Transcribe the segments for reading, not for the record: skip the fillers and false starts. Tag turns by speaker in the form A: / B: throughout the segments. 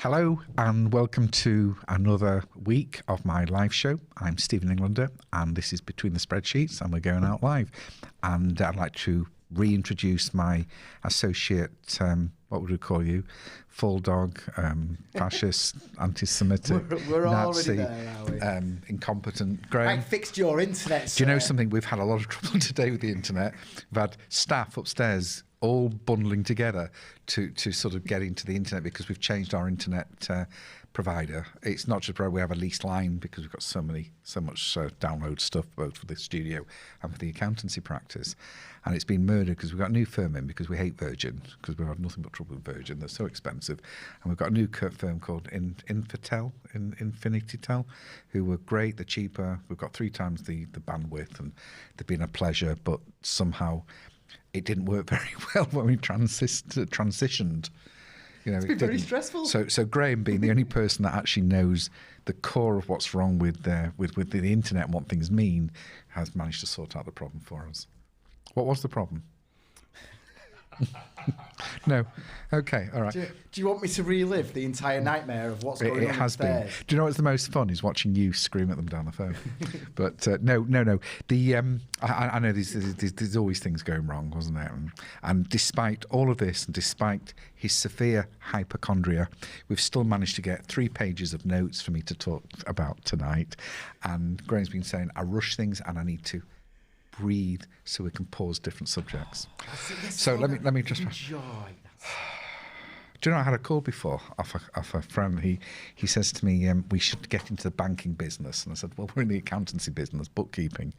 A: Hello and welcome to another week of my live show. I'm Stephen Englander and this is Between the Spreadsheets and we're going out live. And I'd like to reintroduce my associate, what would we call you? Full dog, fascist, anti-Semitic,
B: we're
A: Nazi,
B: already there, are we?
A: incompetent Graham.
B: I fixed your internet,
A: Do you know something? We've had a lot of trouble today with the internet. We've had staff upstairs all bundling together to sort of get into the internet because we've changed our internet provider. It's not just we have a leased line because we've got so much download stuff both for the studio and for the accountancy practice. And it's been murdered because we've got a new firm in because we hate Virgin, because we've had nothing but trouble with Virgin. They're so expensive. And we've got a new firm called Infinitel, who were great. They're cheaper. We've got 3 times the bandwidth and they've been a pleasure, but somehow it didn't work very well when we transitioned. You know,
B: it's been very stressful.
A: So Graham, being the only person that actually knows the core of what's wrong with the internet and what things mean, has managed to sort out the problem for us. What was the problem? No. Okay. All right.
B: Do you want me to relive the entire nightmare of what's going on
A: has
B: upstairs?
A: Been. Do you know what's the most fun is watching you scream at them down the phone. But no. The I know there's always things going wrong, wasn't there? And despite all of this, and despite his severe hypochondria, we've still managed to get 3 pages of notes for me to talk about tonight. And Graham's been saying I rush things and I need to breathe so we can pause different subjects. So let me just enjoy. Do you know I had a call before off a friend. He says to me, we should get into the banking business, and I said, well, we're in the accountancy business, bookkeeping.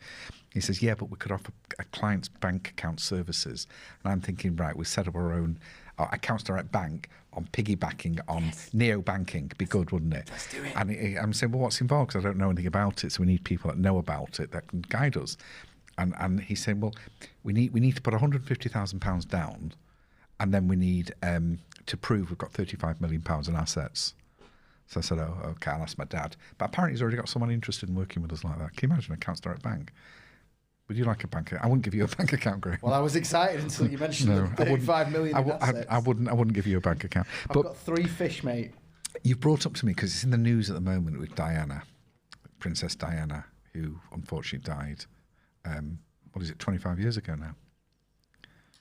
A: He says, yeah, but we could offer a client's bank account services. And I'm thinking, right, we set up our own accounts direct bank on piggybacking on neo banking. Be good, wouldn't it?
B: Let's do it.
A: And I'm saying, well, what's involved? Because I don't know anything about it, so we need people that know about it that can guide us. And he's saying, well, we need to put £150,000 down, and then we need to prove we've got £35 million in assets. So I said, oh, okay, I'll ask my dad. But apparently he's already got someone interested in working with us like that. Can you imagine Accounts Direct Bank? Would you like a bank account? I wouldn't give you a bank account, Graham.
B: Well, I was excited until you mentioned the £35 million in assets.
A: I wouldn't give you a bank account.
B: I've got 3 fish, mate.
A: You've brought up to me, because it's in the news at the moment with Diana, Princess Diana, who unfortunately died. What is it, 25 years ago now?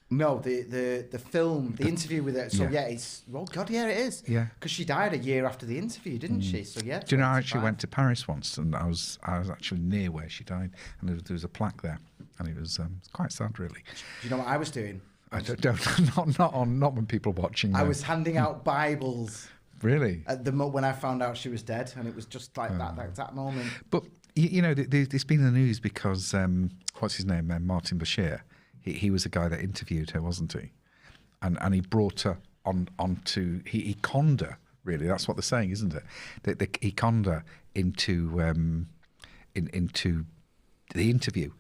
B: No, the film, the interview with her. So yeah, it's it is.
A: Yeah,
B: because she died a year after the interview, didn't she? So yeah.
A: Do you know I actually went to Paris once, and I was actually near where she died, and there was a plaque there, and it was quite sad, really.
B: Do you know what I was doing?
A: I don't not when people are watching.
B: I was handing out Bibles.
A: Really?
B: At the when I found out she was dead, and it was just like that moment.
A: But you know, there's been in the news because what's his name? Martin Bashir. He was the guy that interviewed her, wasn't he? And he brought her onto he conned her. Really, that's what they're saying, isn't it? He conned her into the interview.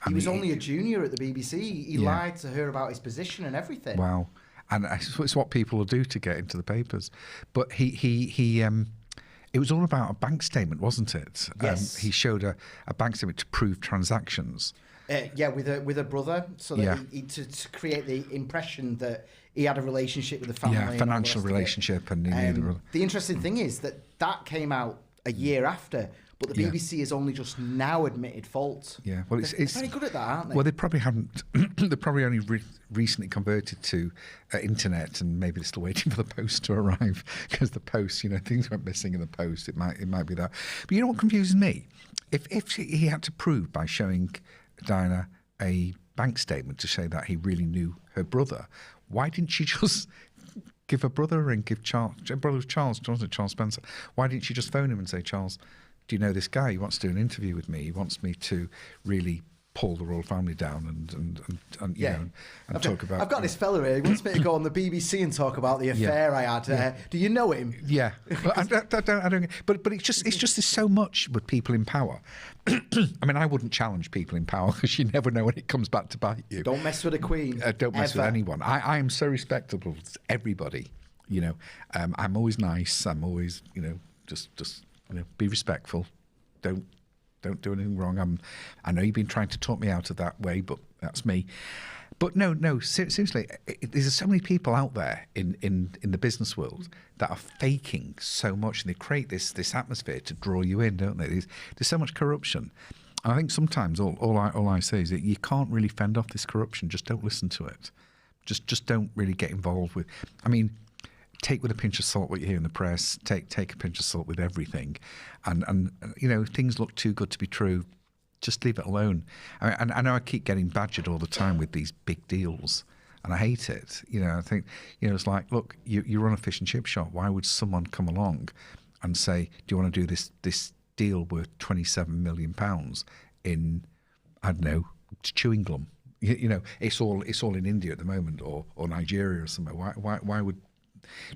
B: He was only a junior at the BBC. He lied to her about his position and everything.
A: Wow. And it's what people will do to get into the papers. But he it was all about a bank statement, wasn't it?
B: Yes.
A: He showed a bank statement to prove transactions.
B: With a brother, so that to create the impression that he had a relationship with the family.
A: Yeah, financial relationship. And
B: the interesting thing is that came out a year after. But the BBC has only just now admitted fault.
A: Yeah, well,
B: they're very good at that, aren't they?
A: Well, they probably haven't. They're probably only recently converted to internet, and maybe they're still waiting for the post to arrive because the post, things went missing in the post. It might be that. But you know what confuses me? If he had to prove by showing Diana a bank statement to say that he really knew her brother, why didn't she just give her brother a ring? Give Charles Spencer. Why didn't she just phone him and say, Charles, do you know this guy? He wants to do an interview with me. He wants me to really pull the royal family down and talk about.
B: I've got this fella here. He wants me to go on the BBC and talk about the affair I had. Do you know him?
A: Yeah, but I don't. But it's just there's so much with people in power. I mean, I wouldn't challenge people in power because you never know when it comes back to bite you.
B: Don't mess with a queen.
A: Don't mess with anyone. I am so respectable to everybody. I'm always nice. I'm always just be respectful. Don't do anything wrong. I know you've been trying to talk me out of that way, but that's me. But no, seriously, there's so many people out there in the business world that are faking so much, and they create this atmosphere to draw you in, don't they? There's so much corruption. And I think sometimes all I say is that you can't really fend off this corruption. Just don't listen to it. Just don't really get involved with. I mean, take with a pinch of salt what you hear in the press. Take a pinch of salt with everything, and if things look too good to be true, just leave it alone. I know I keep getting badgered all the time with these big deals, and I hate it. I think it's like, look, you run a fish and chip shop. Why would someone come along and say, do you want to do this deal worth £27 million in, I don't know, chewing gum? It's all in India at the moment, or Nigeria or somewhere. Why would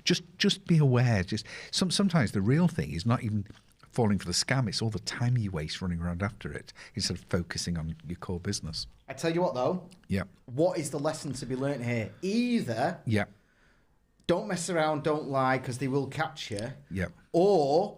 A: just be aware? Just sometimes the real thing is not even falling for the scam. It's all the time you waste running around after it instead of focusing on your core business.
B: I tell you what, though.
A: Yeah.
B: What is the lesson to be learnt here? Either.
A: Yeah.
B: Don't mess around, don't lie, because they will catch you.
A: Yeah.
B: Or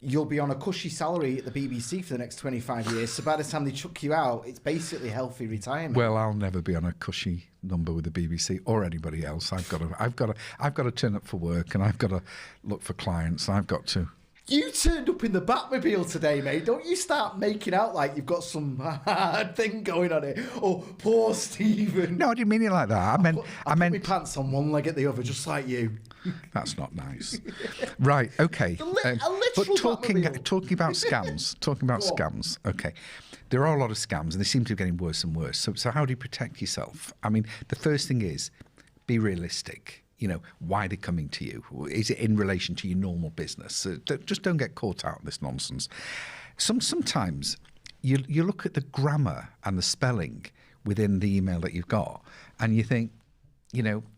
B: you'll be on a cushy salary at the BBC for the next 25 years. So by the time they chuck you out, it's basically healthy retirement.
A: Well, I'll never be on a cushy number with the BBC or anybody else. I've got to turn up for work, and I've got to look for clients. I've got to.
B: You turned up in the Batmobile today, mate. Don't you start making out like you've got some hard thing going on here. Oh, poor Stephen.
A: No, I didn't mean it like that. I meant
B: my pants on one leg at the other, just like you.
A: That's not nice. Right, okay. But talking about scams, okay. There are a lot of scams, and they seem to be getting worse and worse. So how do you protect yourself? I mean, the first thing is be realistic. Why they're coming to you? Is it in relation to your normal business? Just don't get caught out in this nonsense. Sometimes you look at the grammar and the spelling within the email that you've got, and you think,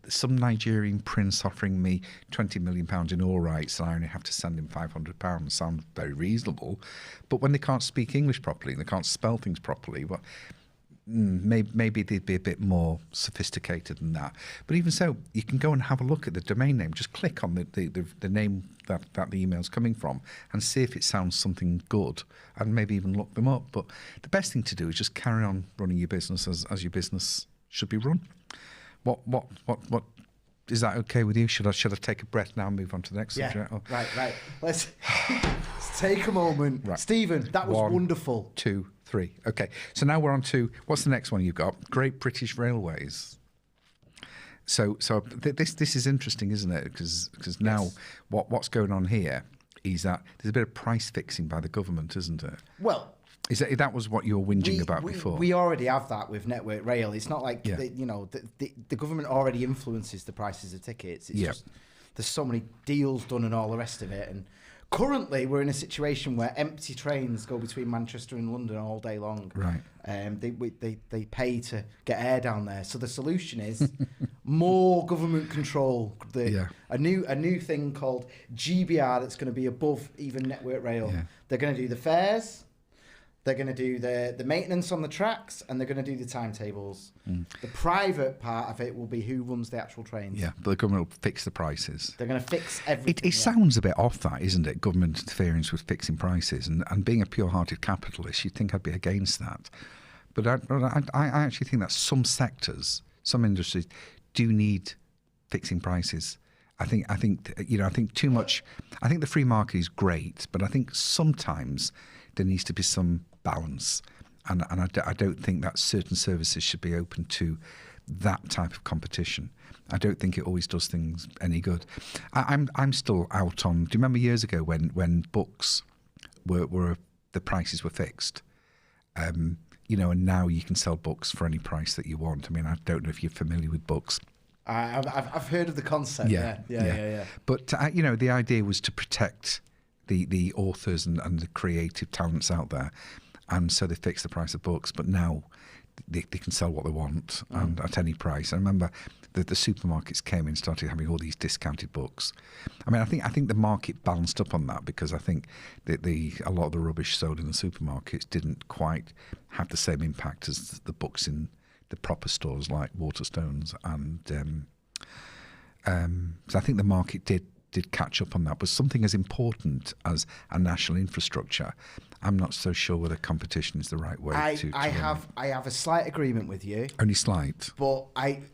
A: some Nigerian prince offering me £20 million in all rights, and I only have to send him £500 sounds very reasonable. But when they can't speak English properly and they can't spell things properly, maybe they'd be a bit more sophisticated than that. But even so, you can go and have a look at the domain name. Just click on the name that the email's coming from and see if it sounds something good, and maybe even look them up. But the best thing to do is just carry on running your business as your business should be run. What is that okay with you? Should I take a breath now and move on to the next subject? Oh.
B: Right. Let's take a moment. Right. Stephen, that was
A: 1,
B: wonderful.
A: 2, 3. Okay, so now we're on to, what's the next one you've got? Great British Railways. So this is interesting, isn't it? Because now what's going on here is that there's a bit of price fixing by the government, isn't it?
B: Well,
A: that was what you were whinging about before?
B: We already have that with Network Rail. It's not like the government already influences the prices of tickets. It's just there's so many deals done and all the rest of it. And currently, we're in a situation where empty trains go between Manchester and London all day long. Right. They pay to get air down there. So the solution is more government control. A new thing called GBR that's going to be above even Network Rail. Yeah. They're going to do the fares. They're going to do the maintenance on the tracks, and they're going to do the timetables. The private part of it will be who runs the actual trains. Yeah,
A: but the government will fix the prices.
B: They're going to fix everything.
A: It sounds a bit off that, isn't it? Government interference with fixing prices. And being a pure-hearted capitalist, you'd think I'd be against that. But I actually think that some sectors, some industries, do need fixing prices. I think too much. I think the free market is great, but I think sometimes there needs to be some balance, and I don't think that certain services should be open to that type of competition. I don't think it always does things any good. I'm still out on. Do you remember years ago when books were the prices were fixed? And now you can sell books for any price that you want. I mean, I don't know if you're familiar with books.
B: I've heard of the concept. Yeah.
A: But the idea was to protect the authors and the creative talents out there, and so they fixed the price of books. But now they can sell what they want and at any price. I remember the supermarkets came in and started having all these discounted books. I mean, I think the market balanced up on that, because I think that a lot of the rubbish sold in the supermarkets didn't quite have the same impact as the books in the proper stores like Waterstones, and so I think the market did catch up on that. But something as important as a national infrastructure I'm not so sure whether competition is the right way to
B: I have a slight agreement with you.
A: Only slight.
B: But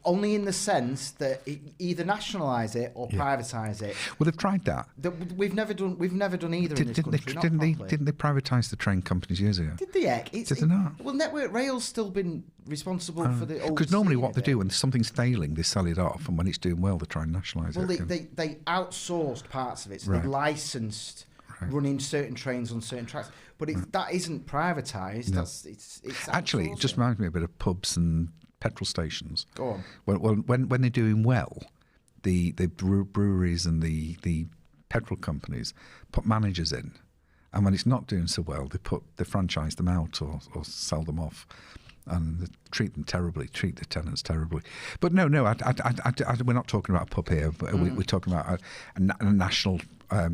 B: only in the sense that either nationalise it or privatise it.
A: Well, they've tried that.
B: We've never done either in this country.
A: Didn't they privatise the train companies years ago?
B: Did they?
A: Did they not?
B: Well, Network Rail's still been responsible for the old.
A: Because normally what they do when something's failing, they sell it off, and when it's doing well, they try and nationalise it.
B: Well, they outsourced parts of it, so they licensed running certain trains on certain tracks. But that isn't privatised. No. It's
A: actually, it just reminds me a bit of pubs and petrol stations.
B: Go on.
A: Well, when they're doing well, the breweries and the petrol companies put managers in, and when it's not doing so well, they franchise them out or sell them off. And they treat them terribly, treat the tenants terribly. But no, we're not talking about a pub here. But we're talking about a national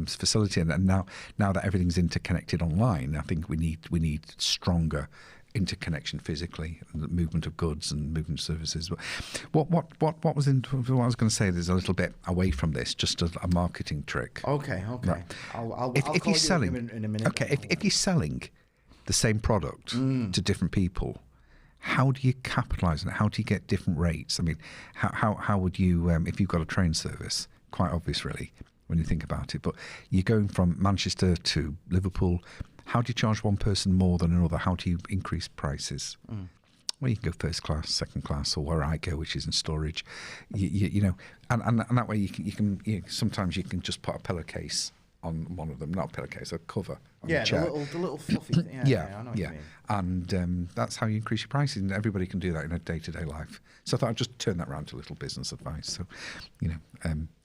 A: facility. And now that everything's interconnected online, I think we need stronger interconnection physically, and the movement of goods and movement of services. What I was going to say, there's a little bit away from this, just a marketing trick.
B: Okay. Right. I'll call you
A: selling
B: in a minute.
A: Okay, if you're selling the same product to different people, how do you capitalise on it? How do you get different rates? I mean, how would you, if you've got a train service, quite obvious really when you think about it, but you're going from Manchester to Liverpool, how do you charge one person more than another? How do you increase prices? Well, you can go first class, second class, or where I go, which is in storage. You know, and that way you can sometimes you can just put a pillowcase on one of them, not a pillowcase, a cover on the chair.
B: The little fluffy thing. Yeah, I know what you mean.
A: And that's how you increase your prices, and everybody can do that in a day-to-day life. So I thought I'd just turn that around to a little business advice. So,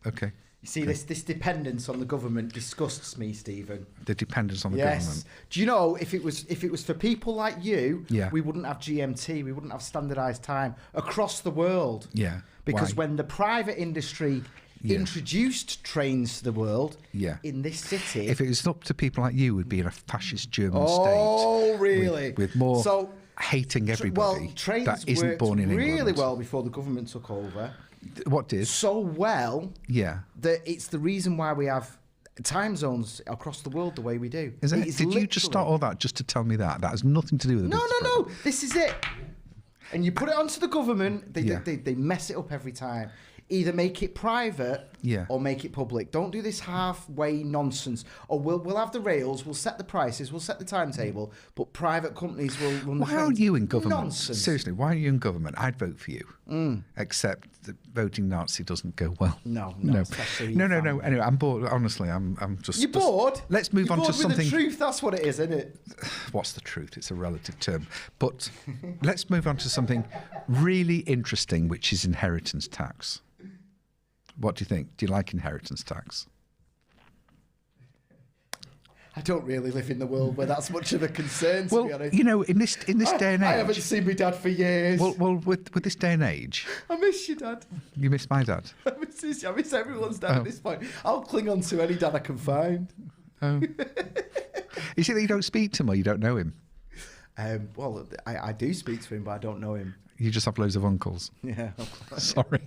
A: okay.
B: You see, this dependence on the government disgusts me, Stephen.
A: The dependence on the government.
B: Do you know, if it was for people like you, we wouldn't have GMT, we wouldn't have standardised time across the world.
A: Yeah.
B: Because when the private industry introduced trains to the world in this city.
A: If it was up to people like you, we'd be in a fascist German state.
B: Oh, really?
A: With more hating everybody.
B: Well, trains
A: that isn't
B: worked
A: born in
B: really
A: England.
B: well before the government took over.
A: What did?
B: So well that it's the reason why we have time zones across the world the way we do.
A: Did you just start all that just to tell me that? That has nothing to do with the business program.
B: No. This is it. And you put it onto the government, they mess it up every time. Either make it private or make it public. Don't do this halfway nonsense. Or we'll have the rails, we'll set the prices, we'll set the timetable, but private companies will run the
A: Why aren't you in government?
B: Nonsense.
A: Seriously, why are you in government? I'd vote for you. Except that voting Nazi doesn't go well.
B: No.
A: Anyway, I'm bored. Honestly, I'm just...
B: You're bored?
A: Let's move on to something...
B: With the truth, that's what it is, isn't it?
A: What's the truth? It's a relative term. But let's move on to something really interesting, which is inheritance tax. What do you think? Do you like inheritance tax?
B: I don't really live in the world where that's much of a concern, to be honest.
A: You know, in this day and age...
B: I haven't seen my dad for years.
A: Well, with this day and age...
B: I miss your dad.
A: You miss my dad?
B: I miss everyone's dad at this point. I'll cling on to any dad I can find.
A: Oh. Is it that you don't speak to him or you don't know him?
B: Well, I do speak to him, but I don't know him.
A: You just have loads of uncles?
B: Yeah.
A: Sorry.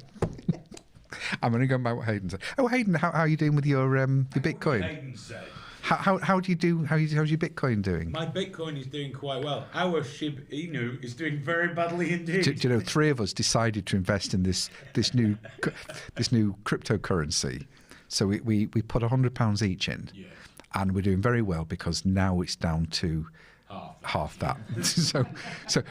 A: I'm only going by what Hayden said. Oh, Hayden, how are you doing with your Bitcoin?
C: Hayden said.
A: How do you do? How's your Bitcoin doing?
C: My Bitcoin is doing quite well. Our Shib Inu is doing very badly indeed.
A: Do you know, 3 of us decided to invest in this new cryptocurrency. So we put £100 each in, and we're doing very well because now it's down to half that. so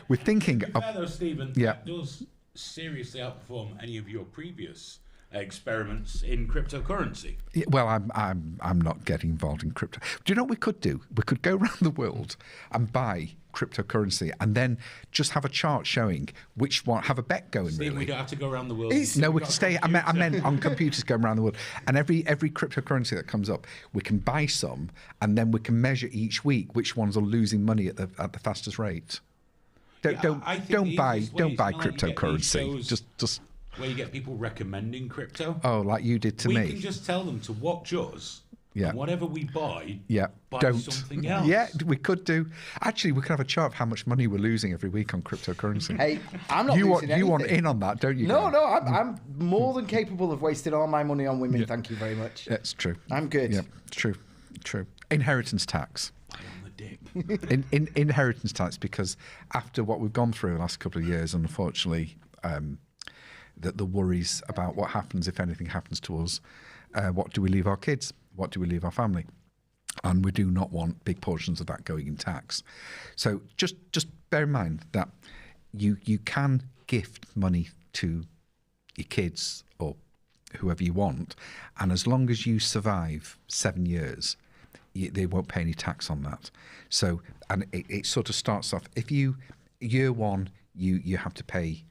A: we're thinking.
C: To be fair though, Stephen,
A: yeah,
C: that does seriously outperform any of your previous experiments in cryptocurrency.
A: Yeah, well, I'm not getting involved in crypto. Do you know what we could do? We could go around the world and buy cryptocurrency and then just have a chart showing which one, have a bet going.
C: Steve,
A: really,
C: we don't have to go around the world.
A: No, we can stay. I meant on computers going around the world, and every cryptocurrency that comes up, we can buy some, and then we can measure each week which ones are losing money at the fastest rate. Don't buy cryptocurrency. Just
C: where you get people recommending crypto.
A: Oh, like you did to me.
C: We can just tell them to watch us.
A: Yeah.
C: And whatever we buy,
A: don't.
C: Something else.
A: Yeah, we could do. Actually, we could have a chart of how much money we're losing every week on cryptocurrency.
B: Hey, I'm not losing anything.
A: You want in on that, don't you?
B: No, I'm more than capable of wasting all my money on women. Yeah. Thank you very much.
A: That's true.
B: I'm good.
A: Yeah, true. Inheritance tax.
D: dick.
A: in inheritance tax, because after what we've gone through the last couple of years, unfortunately, that the worries about what happens if anything happens to us, what do we leave our kids? What do we leave our family? And we do not want big portions of that going in tax. So just bear in mind that you can gift money to your kids or whoever you want, and as long as you survive 7 years, they won't pay any tax on that. So, and it sort of starts off, if you, year one, you have to pay,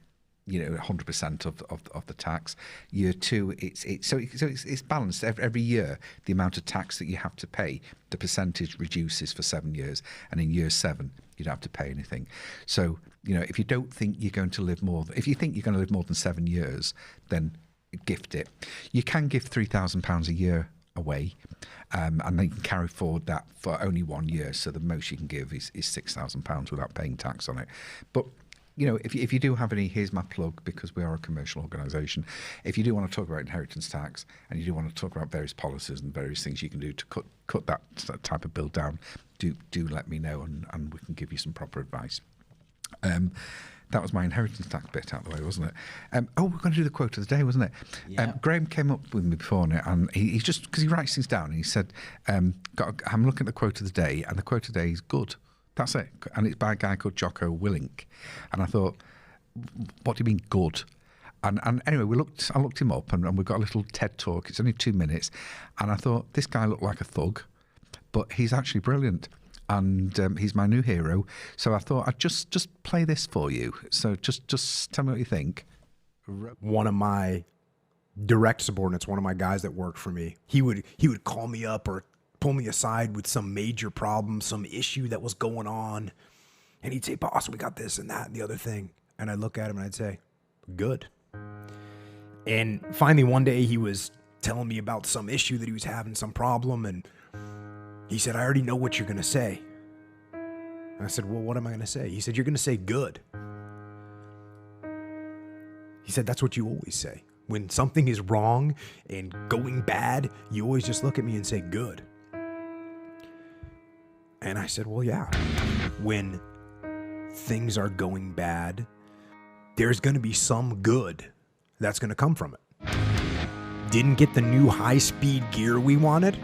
A: 100% of the tax. Year two, it's balanced. Every year, the amount of tax that you have to pay, the percentage reduces for 7 years, and in year 7, you don't have to pay anything. So, if you don't think you're going to live if you think you're going to live more than 7 years, then gift it. You can give £3,000 a year away, and then you can carry forward that for only 1 year. So the most you can give is £6,000 without paying tax on it. But if you do have any, here's my plug, because we are a commercial organisation. If you do want to talk about inheritance tax, and you do want to talk about various policies and various things you can do to cut that type of bill down, do let me know, and we can give you some proper advice. That was my inheritance tax bit out of the way, wasn't it? We're going to do the quote of the day, wasn't it?
B: Yeah.
A: Graham came up with me before, and he just, because he writes things down, and he said, I'm looking at the quote of the day, and the quote of the day is good. That's it. And it's by a guy called Jocko Willink. And I thought, what do you mean good? And anyway, I looked him up, and we got a little TED talk. It's only 2 minutes. And I thought, this guy looked like a thug, but he's actually brilliant. And he's my new hero. So I thought I'd just play this for you. So just tell me what you think.
D: One of my direct subordinates, one of my guys that worked for me, he would call me up or pull me aside with some major problem, some issue that was going on. And he'd say, boss, we got this and that and the other thing. And I'd look at him and I'd say, good. And finally one day he was telling me about some issue that he was having, some problem. And he said, I already know what you're going to say. And I said, well, what am I going to say? He said, you're going to say good. He said, that's what you always say. When something is wrong and going bad, you always just look at me and say good. And I said, well, yeah, when things are going bad, there's going to be some good that's going to come from it. Didn't get the new high-speed gear we wanted?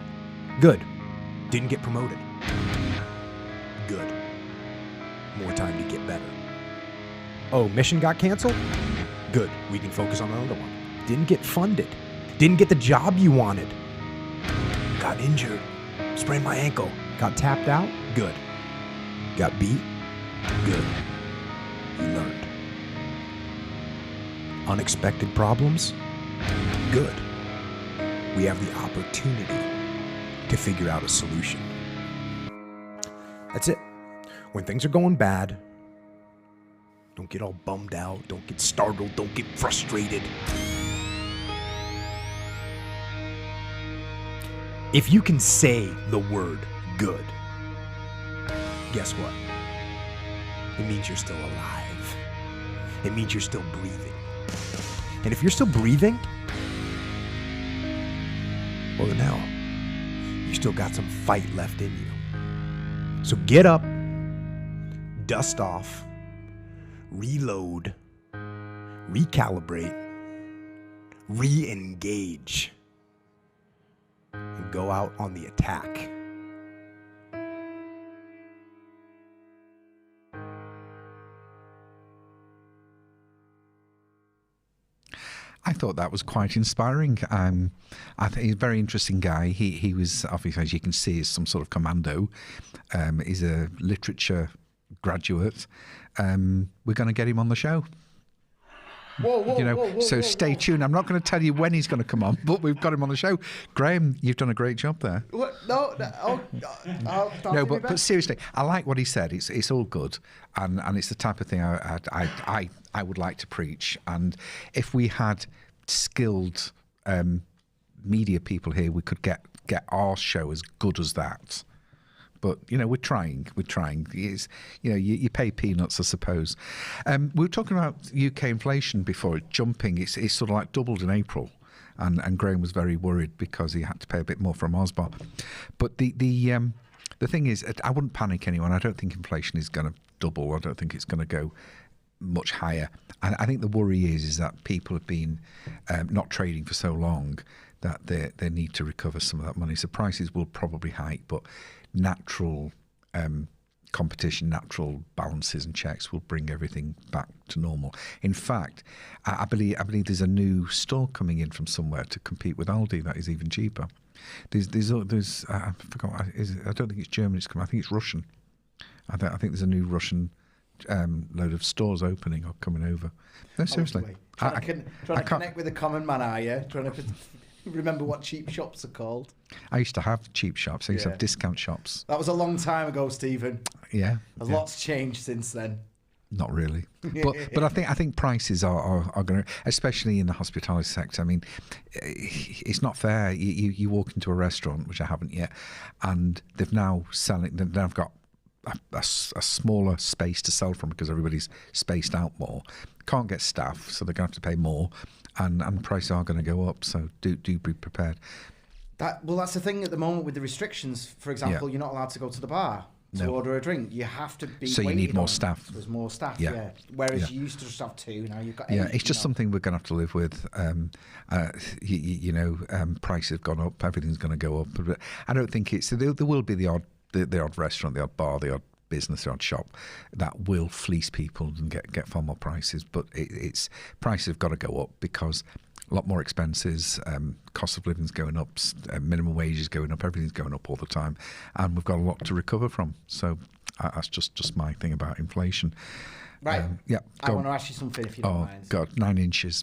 D: Good. Didn't get promoted? Good. More time to get better. Oh, mission got canceled? Good. We can focus on another one. Didn't get funded. Didn't get the job you wanted. Got injured. Sprained my ankle. Got tapped out? Good. Got beat? Good. You learned. Unexpected problems? Good. We have the opportunity to figure out a solution. That's it. When things are going bad, don't get all bummed out, don't get startled, don't get frustrated. If you can say the word good, guess what? It means you're still alive. It means you're still breathing. And if you're still breathing, well then hell, you still got some fight left in you. So get up, dust off, reload, recalibrate, re-engage, and go out on the attack.
A: I thought that was quite inspiring. I think he's a very interesting guy. He was, obviously, as you can see, is some sort of commando. He's a literature graduate. We're going to get him on the show.
B: Whoa,
A: stay tuned. I'm not going to tell you when he's going to come on, but we've got him on the show. Graham, you've done a great job there.
B: What?
A: No, but seriously, I like what he said. It's all good, and it's the type of thing I would like to preach. And if we had skilled media people here, we could get our show as good as that. But, we're trying. It's, you pay peanuts, I suppose. We were talking about UK inflation before, jumping. It's sort of like doubled in April. And Graham was very worried because he had to pay a bit more from Osbar. But the the thing is, I wouldn't panic anyone. I don't think inflation is going to double. I don't think it's going to go much higher. I think the worry is that people have been not trading for so long that they need to recover some of that money. So prices will probably hike, but natural competition, natural balances and checks will bring everything back to normal. In fact, I believe there's a new store coming in from somewhere to compete with Aldi that is even cheaper. There's I forgot. I don't think it's German. It's coming. I think it's Russian. I think there's a new Russian load of stores opening or coming over. No, seriously.
B: Trying to connect with a common man, are you? Trying to remember what cheap shops are called?
A: I used to have cheap shops. I used to have discount shops.
B: That was a long time ago, Stephen.
A: Yeah.
B: A lot's changed since then.
A: Not really, but I think prices are going to, especially in the hospitality sector. I mean, it's not fair. You walk into a restaurant, which I haven't yet, and they've now got a smaller space to sell from because everybody's spaced out more. Can't get staff, so they're going to have to pay more, and the prices are going to go up. So do be prepared.
B: That's the thing at the moment with the restrictions. For example, you're not allowed to go to the bar to order a drink. You have to be.
A: So you need more staff.
B: There's more staff. Yeah. Whereas you used to just have 2. Now you've got 8.
A: Yeah, it's just something we're going to have to live with. Prices have gone up. Everything's going to go up. But I don't think it's. There will be the odd restaurant, the odd bar, the odd business, the odd shop that will fleece people and get far more prices. But it's prices have got to go up because a lot more expenses, cost of living's going up, minimum wage is going up, everything's going up all the time, and we've got a lot to recover from. So that's just my thing about inflation.
B: Right. I want to ask you something if you don't mind.
A: Oh God, 9 inches.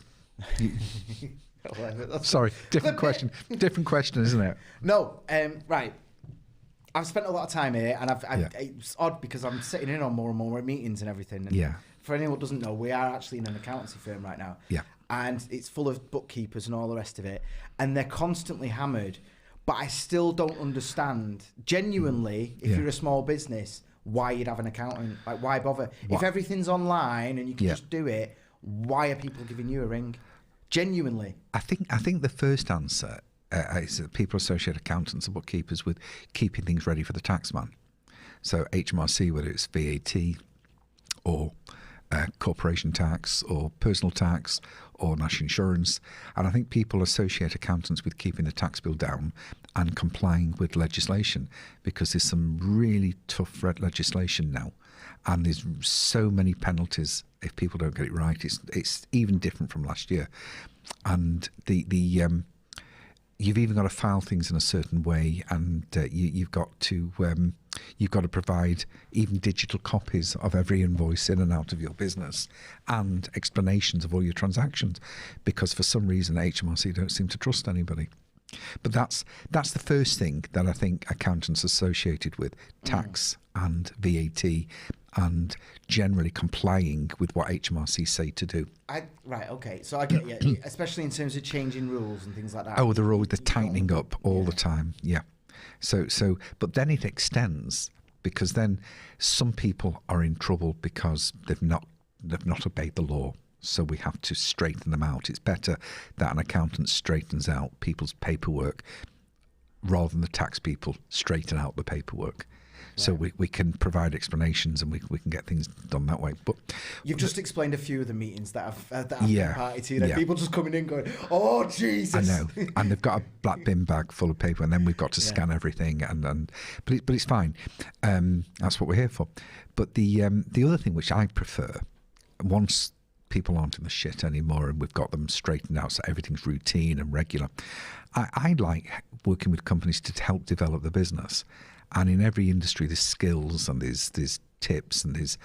A: Sorry, different question. Different question, isn't it?
B: No. Right. I've spent a lot of time here, and it's odd because I'm sitting in on more and more meetings and everything. And for anyone who doesn't know, we are actually in an accountancy firm right now.
A: Yeah.
B: And it's full of bookkeepers and all the rest of it. And they're constantly hammered. But I still don't understand, genuinely, if you're a small business, why you'd have an accountant. Like, why bother? What? If everything's online and you can just do it, why are people giving you a ring? Genuinely.
A: I think the first answer is that people associate accountants and bookkeepers with keeping things ready for the taxman. So HMRC, whether it's VAT or corporation tax or personal tax or national insurance. And I think people associate accountants with keeping the tax bill down and complying with legislation, because there's some really tough legislation now. And there's so many penalties if people don't get it right. It's even different from last year. And you've even got to file things in a certain way, and you've got to provide even digital copies of every invoice in and out of your business and explanations of all your transactions, because for some reason HMRC don't seem to trust anybody. But that's the first thing that I think accountants associated with tax and VAT and generally complying with what HMRC say to do.
B: Right, okay. So I get you, especially in terms of changing rules and things like that.
A: Oh, they're tightening up all the time, yeah. So, but then it extends, because then some people are in trouble because they've not obeyed the law. So we have to straighten them out. It's better that an accountant straightens out people's paperwork rather than the tax people straighten out the paperwork. So we can provide explanations and we can get things done that way. But
B: you've just explained a few of the meetings that I've been party to. People just coming in going, "Oh Jesus!"
A: I know, and they've got a black bin bag full of paper, and then we've got to scan everything. But it's fine. That's what we're here for. But the other thing which I prefer, once people aren't in the shit anymore and we've got them straightened out so everything's routine and regular, I like working with companies to help develop the business. And in every industry, there's skills and there's tips and there's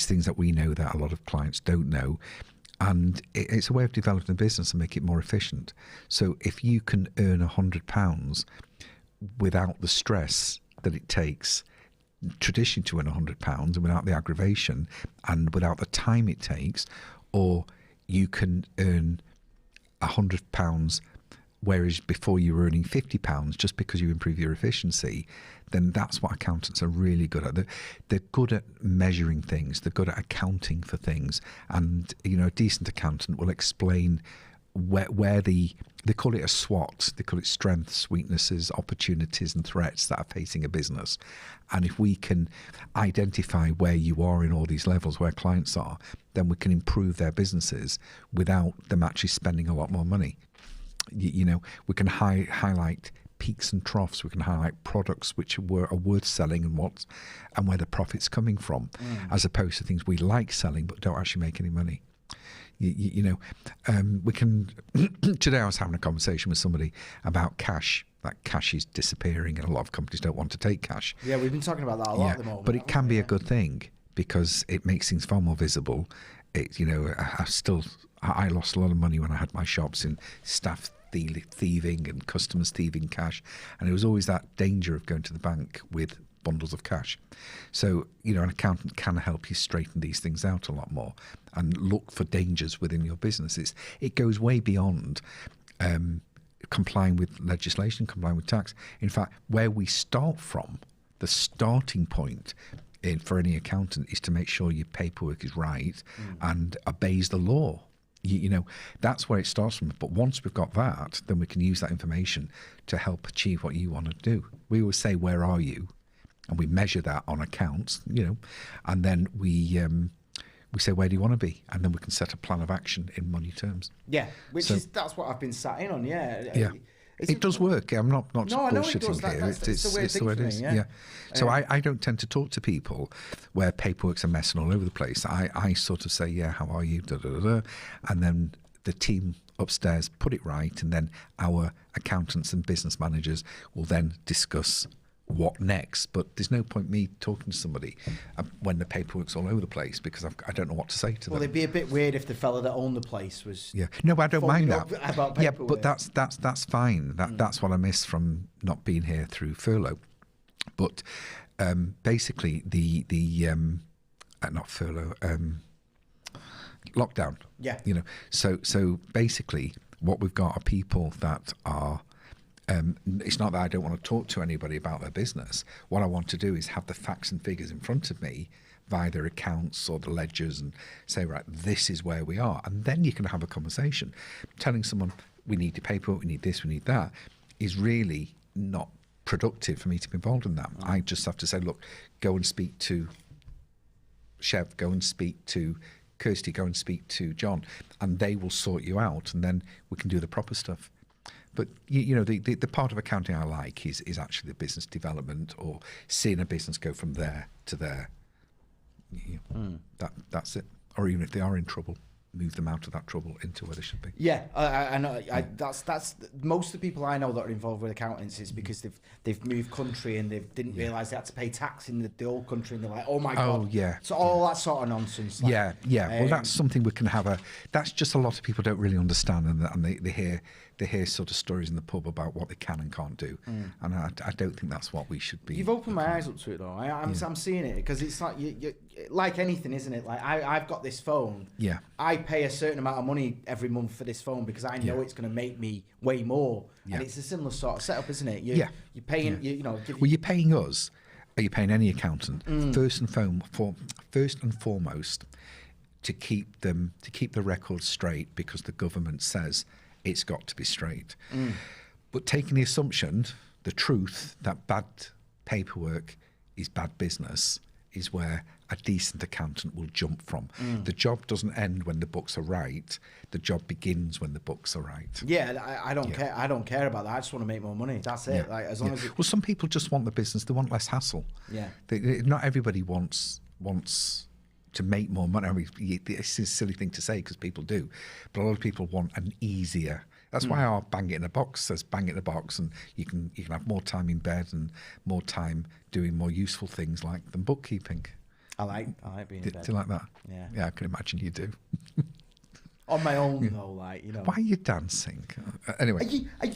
A: things that we know that a lot of clients don't know. And it's a way of developing the business and make it more efficient. So if you can earn £100 without the stress that it takes traditionally to earn £100 and without the aggravation and without the time it takes, or you can earn £100 whereas before you were earning £50 just because you improve your efficiency, then that's what accountants are really good at. They're good at measuring things. They're good at accounting for things. And, a decent accountant will explain where they call it a SWOT. They call it strengths, weaknesses, opportunities, and threats that are facing a business. And if we can identify where you are in all these levels, where clients are, then we can improve their businesses without them actually spending a lot more money. You know, we can highlight peaks and troughs. We can highlight products which are worth selling and where the profit's coming from, as opposed to things we like selling but don't actually make any money. You know, we can. Today I was having a conversation with somebody about cash. That cash is disappearing, and a lot of companies don't want to take cash.
B: Yeah, we've been talking about that a lot at the moment.
A: But it can be a good thing because it makes things far more visible. It, you know, I lost a lot of money when I had my shops in staff thieving and customers thieving cash, and there was always that danger of going to the bank with bundles of cash. So, you know, an accountant can help you straighten these things out a lot more and look for dangers within your businesses. It goes way beyond complying with legislation, complying with tax. In fact, where we start from, the starting point for any accountant is to make sure your paperwork is right and obeys the law. You know, that's where it starts from. But once we've got that, then we can use that information to help achieve what you want to do. We always say, where are you? And we measure that on accounts, you know, and then we say, where do you want to be? And then we can set a plan of action in money terms.
B: Yeah, that's what I've been sat in on,
A: Yeah. It does work. I'm not bullshitting here. It's the way it is. Yeah. So I don't tend to talk to people where paperwork's a mess and all over the place. I sort of say, yeah, how are you? Da, da, da, da. And then the team upstairs put it right, and then our accountants and business managers will then discuss what next. But there's no point me talking to somebody when the paperwork's all over the place because I don't know what to say to them.
B: Well, it'd be a bit weird if the fella that owned the place was.
A: Yeah, no, but I don't mind that.
B: Yeah,
A: but that's fine. That's what I miss from not being here through furlough. But basically, the not furlough, lockdown.
B: Yeah.
A: You know, so basically, what we've got are people that are. It's not that I don't want to talk to anybody about their business. What I want to do is have the facts and figures in front of me via their accounts or the ledgers and say, right, this is where we are. And then you can have a conversation. Telling someone we need the paperwork, we need this, we need that is really not productive for me to be involved in that. I just have to say, look, go and speak to Chev, go and speak to Kirsty, go and speak to John, and they will sort you out, and then we can do the proper stuff. But, you know, the part of accounting I like is actually the business development or seeing a business go from there to there. You know, that's it. Or even if they are in trouble, move them out of that trouble into where they should be.
B: Yeah, I know. That's most of the people I know that are involved with accountants is because they've moved country and they didn't realise they had to pay tax in the old country, and they're like, oh my god.
A: Oh yeah.
B: So all that sort of nonsense. Like,
A: yeah. Well, that's something we can have that's just a lot of people don't really understand, and they hear sort of stories in the pub about what they can and can't do, and I don't think that's what we should be.
B: You've opened my eyes up to it though. I'm seeing it because it's like you like anything, isn't it? Like I've got this phone.
A: Yeah.
B: I pay a certain amount of money every month for this phone because I know it's going to make me way more, and it's a similar sort of setup, isn't it? You're paying. You know.
A: Well, you're paying us. Are you paying any accountant? First and foremost, to keep the records straight because the government says it's got to be straight. But taking the assumption, the truth, that bad paperwork is bad business is where a decent accountant will jump from. The job doesn't end when the books are right. The job begins when the books are right.
B: Yeah, I don't care. I don't care about that. I just want to make more money. That's it. Like as long as
A: well, some people just want the business. They want less hassle.
B: Yeah.
A: Not everybody wants to make more money. I mean, it's a silly thing to say because people do, but a lot of people want an easier. That's why our bang it in a box says bang it in a box, and you can have more time in bed and more time doing more useful things like than bookkeeping.
B: I like being in bed.
A: Do you like that?
B: Yeah.
A: Yeah, I can imagine you do.
B: On my own though, like, you know.
A: Why are you dancing? Anyway.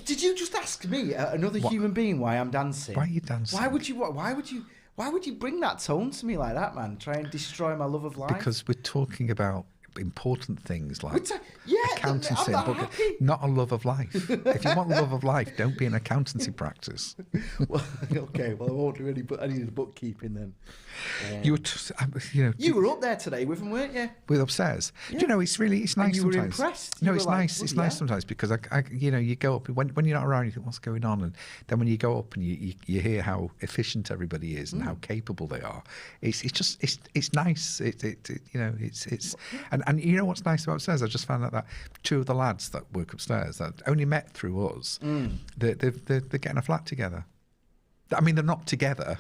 B: Did you just ask me, another human being, why I'm dancing?
A: Why are you dancing?
B: Why would you bring that tone to me like that, man? Try and destroy my love of life?
A: Because we're talking about important things like
B: yeah,
A: accountancy,
B: I'm not happy.
A: not a love of life. If you want love of life, don't be an accountancy practice.
B: Well, okay, well I won't do any bookkeeping then.
A: You
B: were up there today with them, weren't you?
A: With upstairs.
B: Yeah.
A: Do you know, it's nice
B: and you
A: sometimes.
B: were impressed.
A: No,
B: You
A: it's
B: were like,
A: nice. It's
B: "Bloody
A: nice
B: hell."
A: sometimes because you go up when you're not around, you think what's going on, and then when you go up and you hear how efficient everybody is and how capable they are, it's nice. It's and you know what's nice about upstairs? I just found out that two of the lads that work upstairs that only met through us, they're getting a flat together. I mean, they're not together.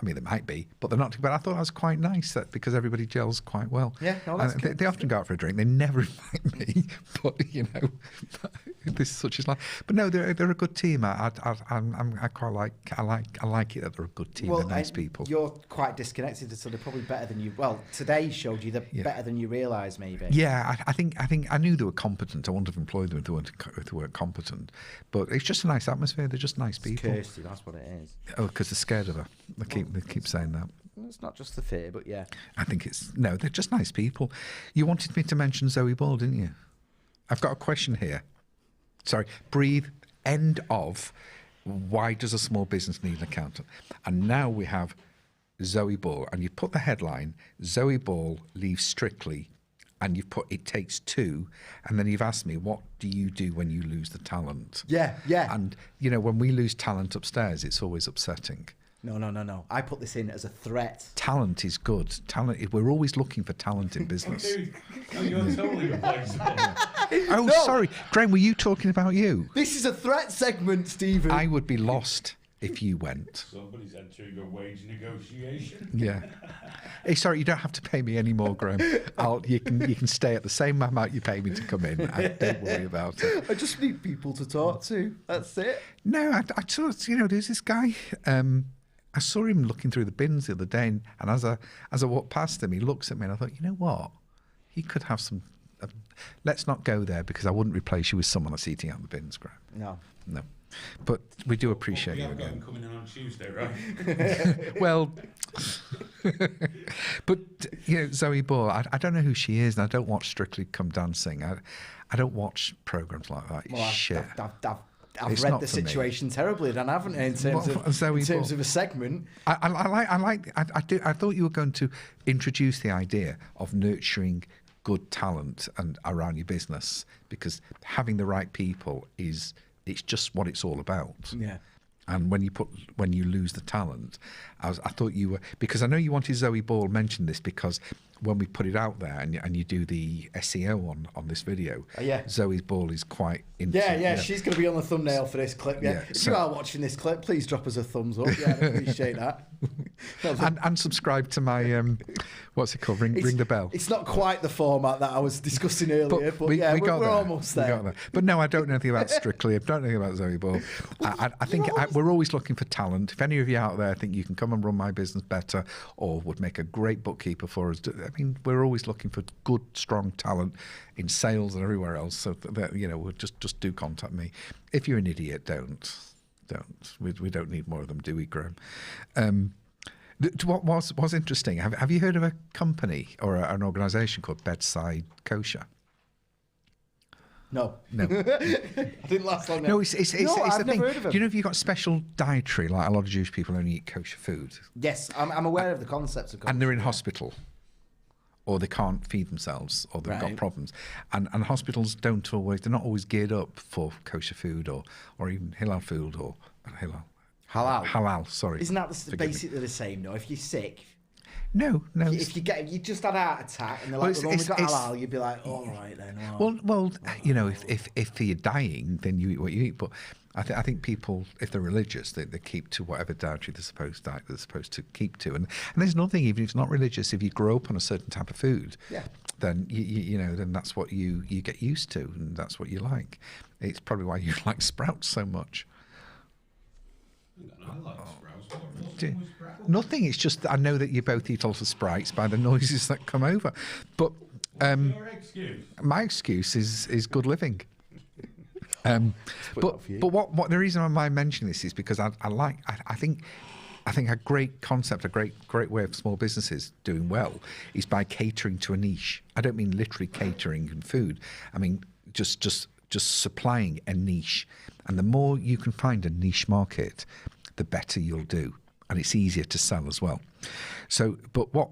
A: I mean, they might be, but they're not. But I thought that was quite nice because everybody gels quite well.
B: Yeah, no, that's good.
A: They often go out for a drink. They never invite me, but this is such as life. But no, they're a good team. I quite like it that they're a good team. They're nice people.
B: You're quite disconnected, so they're probably better than you. Well, today showed you they're better than you realise, maybe.
A: Yeah, I think I knew they were competent. I wouldn't have employed them if they weren't competent. But it's just a nice atmosphere. They're just nice people.
B: Kirsty, that's what it is.
A: Oh, because they're scared of her. They keep saying that.
B: It's not just the fear, but yeah.
A: I think they're just nice people. You wanted me to mention Zoe Ball, didn't you? I've got a question here. Sorry, breathe, end of, why does a small business need an accountant? And now we have Zoe Ball, and you put the headline, Zoe Ball leaves Strictly, and you've put it takes two, and then you've asked me, what do you do when you lose the talent?
B: Yeah.
A: And, when we lose talent upstairs, it's always upsetting.
B: No. I put this in as a threat.
A: Talent is good. We're always looking for talent in business.
C: Oh, you're totally replaceable.
A: No. Sorry. Graham, were you talking about you?
B: This is a threat segment, Stephen.
A: I would be lost if you went.
C: Somebody's entering a wage negotiation.
A: Yeah. Hey, sorry, you don't have to pay me any more, Graham. You can stay at the same amount you pay me to come in. Don't worry about it.
B: I just need people to talk to. That's it.
A: No, I saw, there's this guy. I saw him looking through the bins the other day, and as I walked past him, he looks at me, and I thought, you know what? He could have some. Let's not go there because I wouldn't replace you with someone that's eating out the bins, Graham. No. But we do appreciate you again.
C: Coming in on Tuesday, right?
A: Well, but Zoe Ball, I don't know who she is, and I don't watch Strictly Come Dancing. I don't watch programs like that. It's shit.
B: I've read the situation terribly, then, haven't I? In terms of a segment.
A: I thought you were going to introduce the idea of nurturing good talent and around your business, because having the right people it's just what it's all about.
B: Yeah.
A: And when you lose the talent, I thought you were, because I know you wanted Zoe Ball mentioned this because when we put it out there and you do the SEO on this video, Zoe Ball is quite into it.
B: She's going to be on the thumbnail for this clip. Yeah. If you are watching this clip, please drop us a thumbs up. Yeah, I appreciate that.
A: and subscribe to my what's it called? Ring the bell.
B: It's not quite the format that I was discussing earlier, but we're almost there.
A: But no, I don't know anything about Strictly. I don't know anything about Zoe Ball. I think we're always looking for talent. If any of you out there think you can come and run my business better or would make a great bookkeeper for us, I mean, we're always looking for good, strong talent in sales and everywhere else. So we'll just do contact me. If you're an idiot, don't. We don't need more of them, do we, Graham? What was interesting? Have you heard of a company or an organisation called Bedside Kosher?
B: No. I didn't last long.
A: No, it's the
B: I've
A: thing.
B: never heard of them.
A: Do you know if you've got special dietary, like a lot of Jewish people only eat kosher food?
B: Yes, I'm aware of the concepts of kosher.
A: And they're in hospital, or they can't feed themselves, or they've got problems. And hospitals they're not always geared up for kosher food or even halal food or halal. Sorry.
B: Isn't that basically the same though? If you're sick.
A: No.
B: If you just had a heart attack and they're like, we've only got halal, you'd be like, all right then.
A: Well, if you're dying, then you eat what you eat. But I think people, if they're religious, they keep to whatever dietary they're supposed to keep to. And there's another thing, even if it's not religious, if you grow up on a certain type of food, then then that's what you get used to, and that's what you like. It's probably why you like sprouts so much.
C: I like sprouts.
A: Nothing. It's just I know that you both eat lots of Sprites by the noises that come over. But
C: your excuse?
A: My excuse is good living. But what the reason why I mention this is because I think I think a great concept, a great way of small businesses doing well is by catering to a niche. I don't mean literally catering and food. I mean just supplying a niche. And the more you can find a niche market, the better you'll do. And it's easier to sell as well. So, but what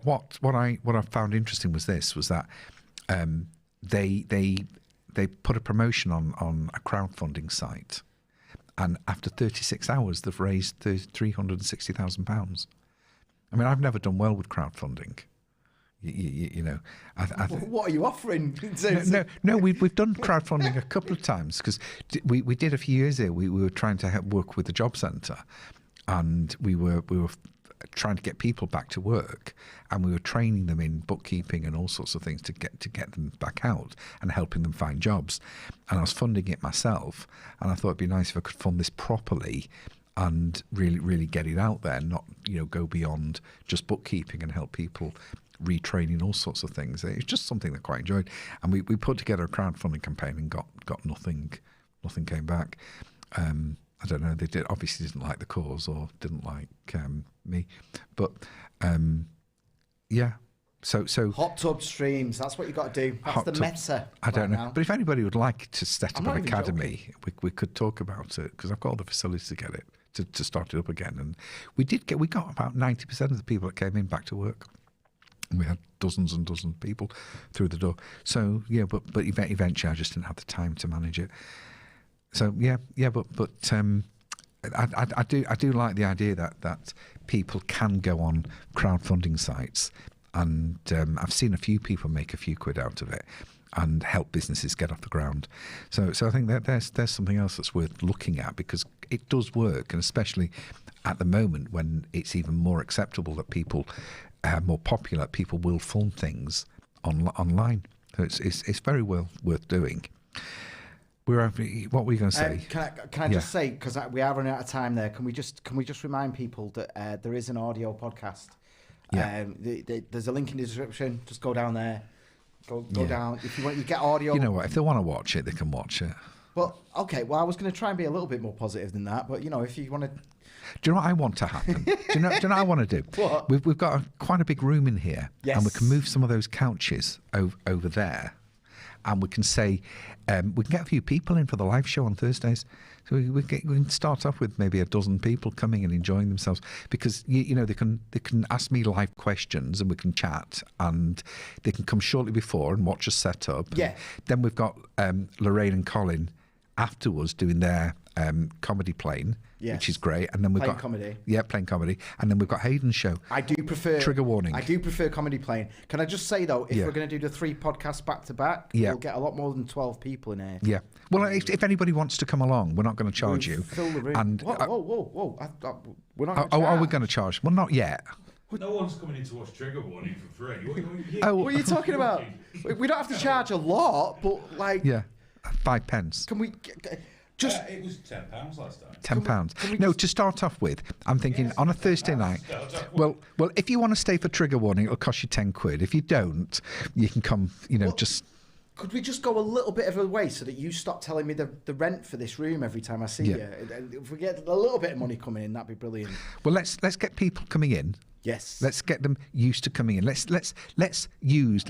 A: I found interesting was that they put a promotion on a crowdfunding site, and after 36 hours, they've raised £360,000. I mean, I've never done well with crowdfunding. You know,
B: what are you offering?
A: No, we've done crowdfunding a couple of times because we did a few years ago. We were trying to help work with the job centre, and we were trying to get people back to work, and we were training them in bookkeeping and all sorts of things to get them back out and helping them find jobs. And I was funding it myself, and I thought it'd be nice if I could fund this properly and really get it out there, not go beyond just bookkeeping and help people retraining, all sorts of things. It's just something that I quite enjoyed. And we put together a crowdfunding campaign and got nothing came back. I don't know, they obviously didn't like the cause or didn't like me, but yeah. So
B: hot tub streams, that's what you got to do. That's the meta.
A: I don't know,
B: now.
A: but if anybody would like to set up an academy, we could talk about it, because I've got all the facilities to get it to start it up again. And we got about 90% of the people that came in back to work. And we had dozens and dozens of people through the door. So yeah, but eventually I just didn't have the time to manage it. So but I do like the idea that people can go on crowdfunding sites, and I've seen a few people make a few quid out of it and help businesses get off the ground. So I think that there's something else that's worth looking at, because it does work, and especially at the moment when it's even more acceptable that people more popular, people will fund things online. So it's very well worth doing. What were you going to say?
B: Can I just say, because we are running out of time there, can we just remind people that there is an audio podcast? Yeah. There's a link in the description. Just go down there. Go down. If you get audio.
A: You know what? If they want to watch it, they can watch it.
B: Well, okay. Well, I was going to try and be a little bit more positive than that, but if you want to.
A: Do you know what I want to happen? do you know what I want to do?
B: What?
A: We've got quite a big room in here,
B: yes,
A: and we can move some of those couches over there, and we can say we can get a few people in for the live show on Thursdays. So we can start off with maybe a dozen people coming and enjoying themselves, because they can ask me live questions and we can chat, and they can come shortly before and watch us set up.
B: Yeah.
A: Then we've got Lorraine and Colin afterwards doing their comedy playing. Yes. Which is great. And then we've got
B: comedy.
A: Yeah, playing comedy. And then we've got Hayden's show.
B: I do prefer
A: TriggerWarning.
B: I do prefer comedy playing. Can I just say though, if we're going to do the 3 podcasts back to back, we'll get a lot more than 12 people in here.
A: Yeah. Well, if anybody wants to come along, we're not going to charge you.
B: Fill the room. And whoa! We're not.
A: Are we going to charge? Well, not yet.
C: No one's coming in to watch TriggerWarning for free.
B: What are you talking about? We don't have to charge a lot, but like.
A: Yeah, 5 pence.
B: Can we?
C: It was £10 last time.
A: £10. No, to start off with, I'm thinking on a Thursday night. Well, if you want to stay for TriggerWarning, it'll cost you 10 quid. If you don't, you can come. Just.
B: Could we just go a little bit of a way so that you stop telling me the rent for this room every time I see you? And if we get a little bit of money coming in, that'd be brilliant.
A: Well, let's get people coming in.
B: Yes.
A: Let's get them used to coming in. Let's use.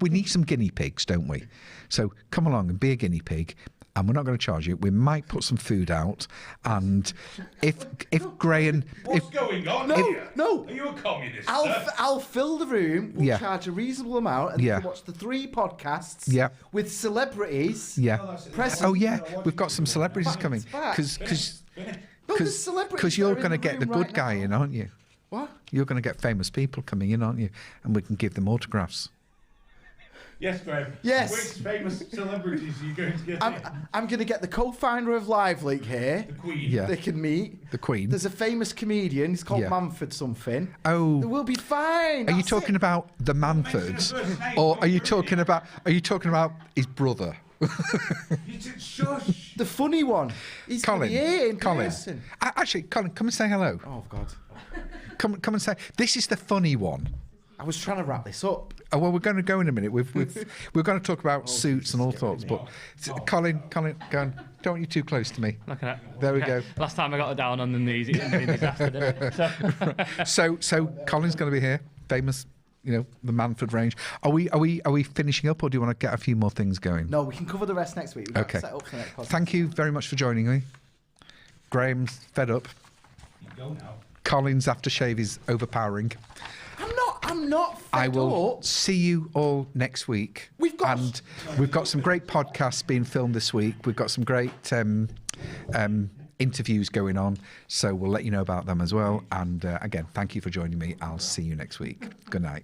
A: We need some guinea pigs, don't we? So come along and be a guinea pig. And we're not going to charge you. We might put some food out, and if Graham,
C: what's going on?
B: No.
C: Are you a communist?
B: I'll fill the room. We'll charge a reasonable amount, and you can watch the 3 podcasts. With celebrities. Present.
A: Oh yeah, we've got some celebrities coming because you're going to get the good guy in, aren't you?
B: What?
A: You're going to get famous people coming in, aren't you? And we can give them autographs.
C: Yes, Graham.
B: Yes.
C: Which famous celebrities are you going to get?
B: I'm going to get the co-founder of LiveLink here.
C: The Queen.
A: Yeah.
B: They can meet.
A: The Queen.
B: There's a famous comedian. He's called Manford something.
A: Oh.
B: We'll be fine.
A: Are you talking about the Manfords, or are you talking about his brother?
C: Shush.
B: The funny one. He's
A: Colin.
B: Here in person.
A: Actually, Colin, come and say hello.
B: Oh God.
A: Come and say. This is the funny one.
B: I was trying to wrap this up.
A: Oh, well, we're going to go in a minute. We're going to talk about suits and all sorts. But Colin, go on. Don't want you too close to me. There we go.
E: Last time I got it down on the knees, it was a disaster, didn't it?
A: So Colin's going to be here. Famous, the Manford range. Are we finishing up, or do you want to get a few more things going?
B: No, we can cover the rest next week. We've got to set up for the next podcast.
A: Thank you very much for joining me. Graham's fed up.
C: You go now.
A: Colin's aftershave is overpowering.
B: I'm not fed
A: I will
B: up.
A: see you all next week. We've got some great podcasts being filmed this week. We've got some great interviews going on, so we'll let you know about them as well. And again, thank you for joining me. I'll see you next week. Good night.